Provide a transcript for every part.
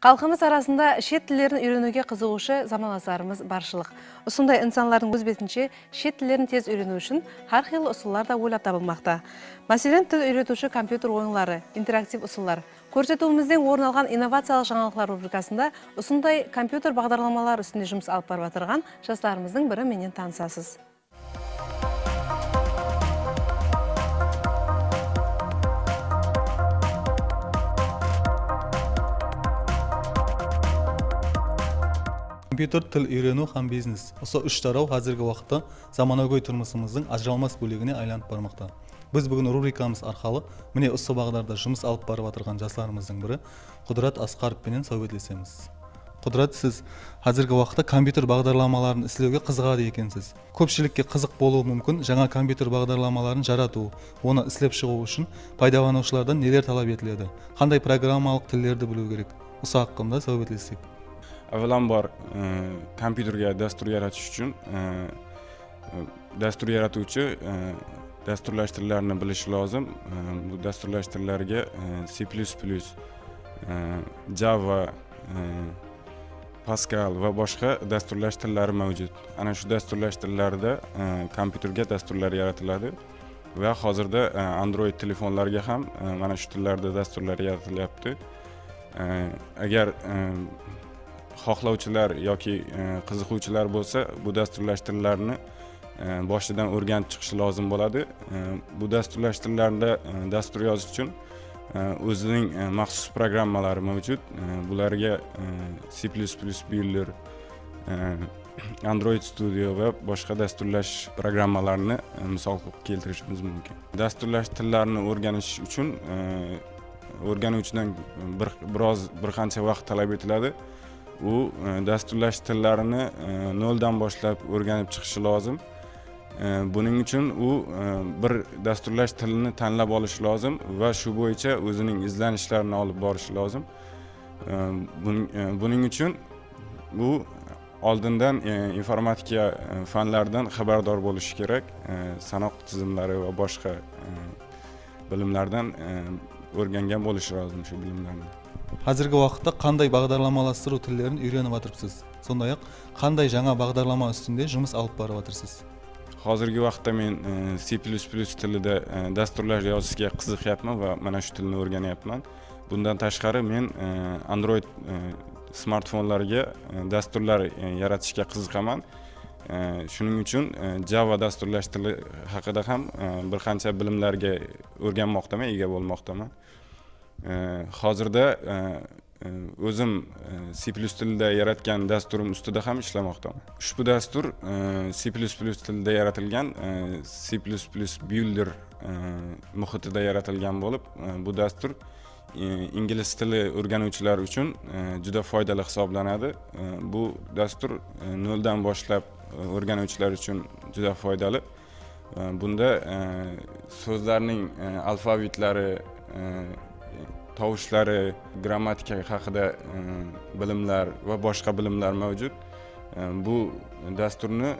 Халқымыз арасында шет тілдерін үйренуге қызығушы замандастарымыз баршылық. Осындай инсанлардың өз бетінше шет тілдерін тез үйрену үшін har xil ұсулар да ойлап табылмақта. Мәселен, тіл үйретуші компьютер ойынлары, интерактив ұсулар. Көрсетуімізден орын алған инновациялық жаңалықтар рубрикасында осындай компьютер бағдарламалар үстінде жұмыс алып барып отырған жастарымыздың бірі менен танысасыз. Kompüter til үйрену һәм бизнес. Осы үш тарау қазіргі уақытта заманауи тұрмысымыздың ажыралмас бөлігіне айланып бармақта. Біз бүгін рубрикамыз арқылы міне осы бағдарда жұмыс алып барып отырған жастарымыздың бірі Құдырат Асқаровпенен сөйлесеміз. Құдырат, сіз қазіргі уақытта компьютер бағдарламаларын істеуге қызығады екенсіз. Көпшілікке қызық болуы мүмкін жаңа компьютер бағдарламаларын жарату, оны істеп шығу үшін пайдаланушылардан нелер талап етіледі? Қандай программалық тілдерді білу керек? Осы хақында сөйлесек. Avvalambor kompyuterga dastur yaratish uchun dastur yaratuvchi dasturlash tillarini bilishi lozim. Bu dasturlash tillariga C++, Java, Pascal va boshqa dasturlash tillari mavjud. Ana shu dasturlash tillarida kompyuterga dasturlar yaratiladi va hozirda Android telefonlarga ham mana shu tillarda dasturlar yaratilyapti. Agar xohlovchilar yoki qiziquvchilar bo'lsa, bu dasturlash tillarini boshidan o'rganib chiqishi lozim bo'ladi. Bu dasturlash tillarida dastur yozish uchun o'zining maxsus programmalari mavjud. Bularga C++ Builder, Android Studio va boshqa dasturlash programmalarini misol keltirishimiz mumkin. Dasturlash tillarini o'rganish uchun o'rganuvchidan bir qancha vaqt talab etiladi. U dasturlash tillarini noldan boshlab o'rganib chiqishi lozim. Buning uchun u bir dasturlash tilini tanlab olishi lozim va shu bo'yicha o'zining izlanishlarini olib borishi lozim. Buning uchun u oldindan informatika fanlaridan xabardor bo'lishi kerak. Sanoq tizimlari va boshqa bilimlardan o'rgangan bo'lishi lozim shu bilimlarni. Қазіргі уақытта қандай бағдарламаластыру тілдерін үйреніп отырсыз? Сондай-ақ қандай жаңа бағдарлама үстінде жұмыс алып барып отырсыз? Hozirgi vaqtda men C++ tilida dasturlar yozishga qiziqyapman va mana shu tilni o'rganyapman. Bundan tashqari men Android smartfonlariga dasturlar yaratishga qiziqaman. Shuning uchun Java dasturlash tili haqida ham bir qancha bilimlarga o'rganmoqdaman, ega bo'lmoqdaman. Hozirda o'zim C++ tilida yaratgan dasturim ustida ham ishlamoqdaman. Ushbu dastur C++ tilida yaratilgan C++ Builder muhitida yaratilgan bo'lib, bu dastur ingliz tili o'rganuvchilar uchun juda foydali hisoblanadi. Bu dastur noldan boshlab o'rganuvchilar uchun juda foydali. Bunda so'zlarning alfabetlari, tovushlari, grammatika haqida bilimlar va boshqa bilimlar mavjud. Bu dasturni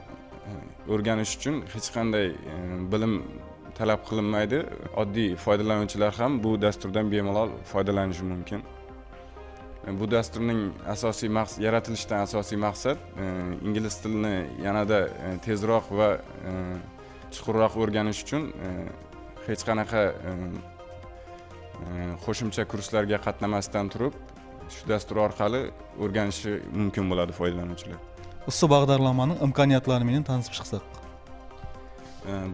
o'rganish uchun hech qanday bilim talab qilinmaydi. Oddiy foydalanuvchilar ham bu dasturdan bemalol foydalanishi mumkin. Bu dasturning asosiy yaratilishidan asosiy maqsad ingliz tilini yanada tezroq va chuqurroq o'rganish uchun hech qanaqa qo'shimcha kurslarga qatnamasdan turib, shu dastur orqali o'rganishi mumkin bo'ladi foydalanuvchilar. Осы бағдарламаның imkoniyatlariмен tanishib chiqsak.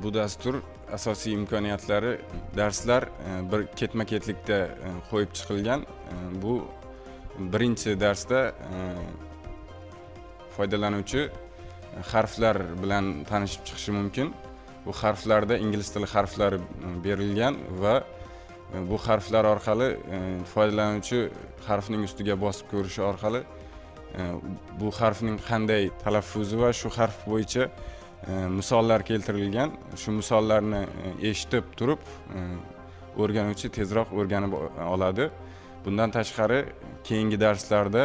Bu dastur asosiy imkoniyatlari darslar bir ketma-ketlikda qo'yib chiqilgan. Bu birinchi darsda foydalanuvchi harflar bilan tanishib chiqishi mumkin. Bu harflarda ingliz tili harflari berilgan va bu harflar orqali foydalanuvchi harfning ustiga bosib ko'rishi orqali bu harfning qanday talaffuzi va shu harf bo'yicha misollar keltirilgan. Shu misollarni eshitib turib o'rganuvchi tezroq o'rganib oladi. Bundan tashqari keyingi darslarda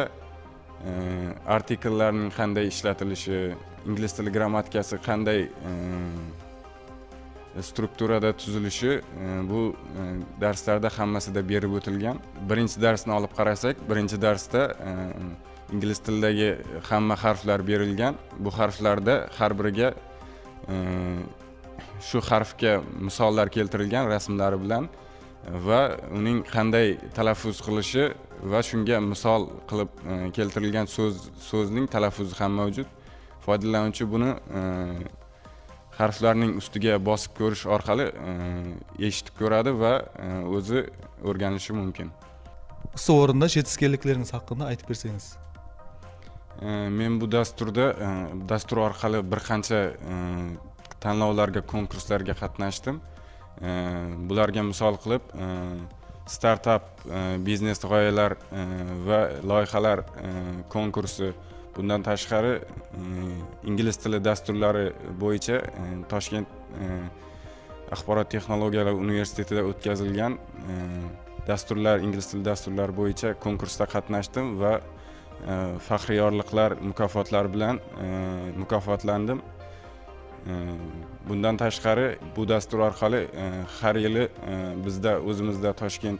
artikellarning qanday ishlatilishi, ingliz tili grammatikasi qanday strukturada tuzilishi bu darslarda hammasida berib o'tilgan. Birinchi darsni olib qarasak, birinchi darsda ingliz tilidagi hamma harflar berilgan. Bu harflarda har biriga shu harfga misollar keltirilgan rasmlari bilan va uning qanday talaffuz qilishi va shunga misol qilib keltirilgan so'zning talaffuzi ham mavjud. Foydalanuvchi buni harflarning ustiga bosib ko'rish orqali eshitib ko'radi va o'zi o'rganishi mumkin. Shu o'rinda yetishganliklaringiz haqida aytib bersangiz. Men bu dastur orqali bir qancha tanlovlarga, konkurslarga qatnashdim. Bularga misol qilib, startup biznes g'oyalar va loyihalar konkursi, bundan tashqari ingliz tili dasturlari bo'yicha Toshkent axborot texnologiyalari universitetida o'tkazilgan ingliz tili dasturlari bo'yicha konkursda qatnashdim va faxriy yorliqlar, mukofotlar bilan mukofotlandim. Bundan tashqari bu dastur orqali har yili bizda o'zimizda Toshkent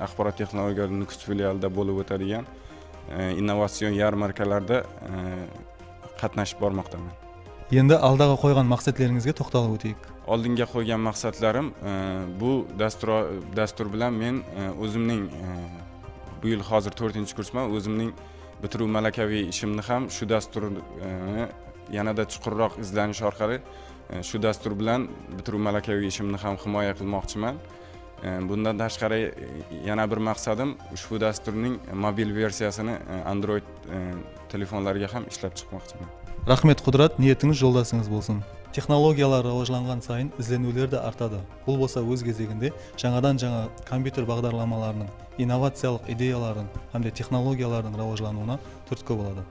axborot texnologiyalari Nukus filialida bo'lib o'tadigan innovatsion yarmarkalarda qatnashib bormoqdaman. Endi aldaga qo'ygan maqsadlaringizga to'xtalib o'taylik. Oldinga qo'ygan maqsadlarim bu dastur bilan men o'zimning bu yil hozir 4-kursman, o'zimning bitiruv malakaviy ishimni ham shu dasturni yanada chuqurroq izlanish orqali shu dastur bilan bitiruv malakaviy ishimni ham himoya qilmoqchiman. Bundan tashqari yana bir maqsadim ushbu dasturning mobil versiyasini Android telefonlariga ham ishlab chiqmoqchiman. Rahmet Qudrat, niyetingiz yo'ldashingiz bo'lsin. Texnologiyalar rivojlangan sayin izlenuvlar da artadi. Bu bo'lsa o'z кезегінде жаңадан жаңа kompyuter бағдарламаларының, innovatsiyalik ideyalarning hamda texnologiyalarning rivojlanuvuna turtki bo'ladi.